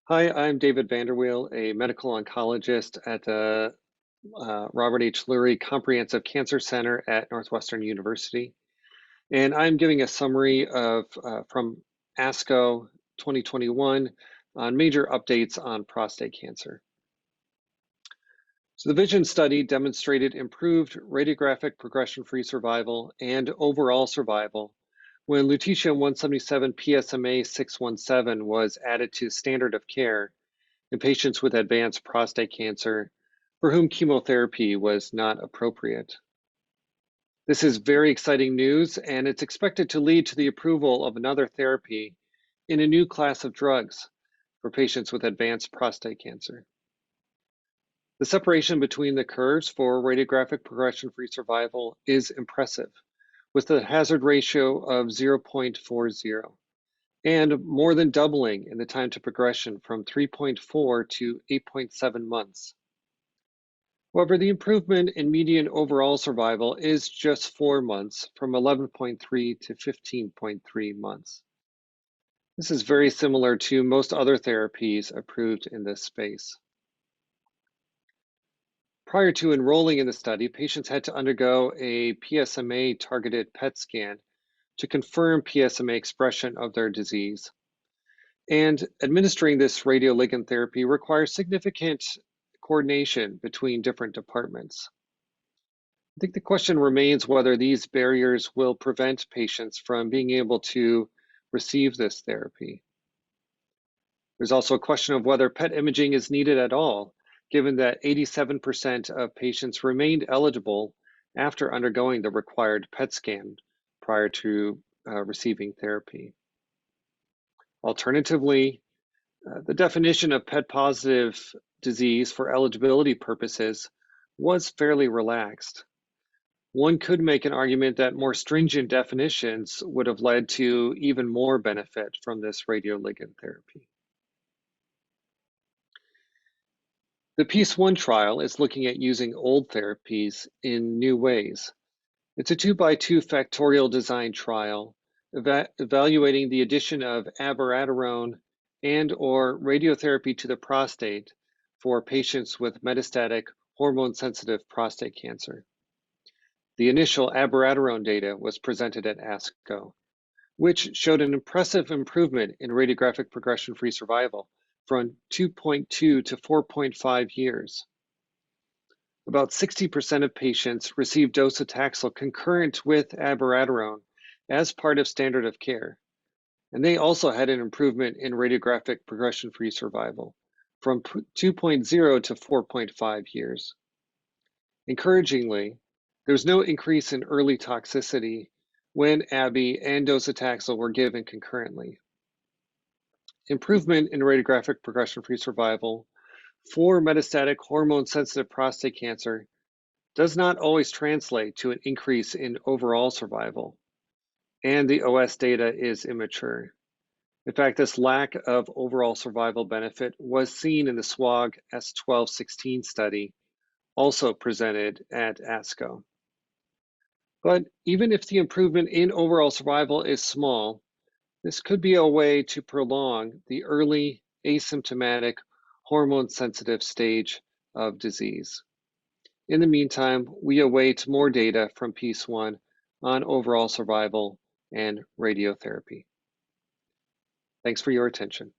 Hi, I'm David VanderWeele, a medical oncologist at the Robert H. Lurie Comprehensive Cancer Center at Northwestern University. And I'm giving a summary of from ASCO 2021 on major updates on prostate cancer. So the VISION study demonstrated improved radiographic progression-free survival and overall survival when lutetium-177 PSMA 617 was added to standard of care in patients with advanced prostate cancer for whom chemotherapy was not appropriate. This is very exciting news, and it's expected to lead to the approval of another therapy in a new class of drugs for patients with advanced prostate cancer. The separation between the curves for radiographic progression-free survival is impressive, with a hazard ratio of 0.40. And more than doubling in the time to progression from 3.4 to 8.7 months. However, the improvement in median overall survival is just 4 months, from 11.3 to 15.3 months. This is very similar to most other therapies approved in this space. Prior to enrolling in the study, patients had to undergo a PSMA targeted PET scan to confirm PSMA expression of their disease. And administering this radioligand therapy requires significant coordination between different departments. I think the question remains whether these barriers will prevent patients from being able to receive this therapy. There's also a question of whether PET imaging is needed at all, given that 87% of patients remained eligible after undergoing the required PET scan prior to receiving therapy. Alternatively, the definition of PET-positive disease for eligibility purposes was fairly relaxed. One could make an argument that more stringent definitions would have led to even more benefit from this radioligand therapy. The PEACE-1 trial is looking at using old therapies in new ways. It's a 2x2 factorial design trial evaluating the addition of abiraterone and/or radiotherapy to the prostate for patients with metastatic hormone-sensitive prostate cancer. The initial abiraterone data was presented at ASCO, which showed an impressive improvement in radiographic progression-free survival from 2.2 to 4.5 years. About 60% of patients received docetaxel concurrent with abiraterone as part of standard of care, and they also had an improvement in radiographic progression-free survival from 2.0 to 4.5 years. Encouragingly, there was no increase in early toxicity when Abi and docetaxel were given concurrently. Improvement in radiographic progression-free survival for metastatic hormone-sensitive prostate cancer does not always translate to an increase in overall survival, and the OS data is immature. In fact, this lack of overall survival benefit was seen in the SWOG S1216 study, also presented at ASCO. But even if the improvement in overall survival is small, this could be a way to prolong the early asymptomatic hormone-sensitive stage of disease. In the meantime, we await more data from PEACE-1 on overall survival and radiotherapy. Thanks for your attention.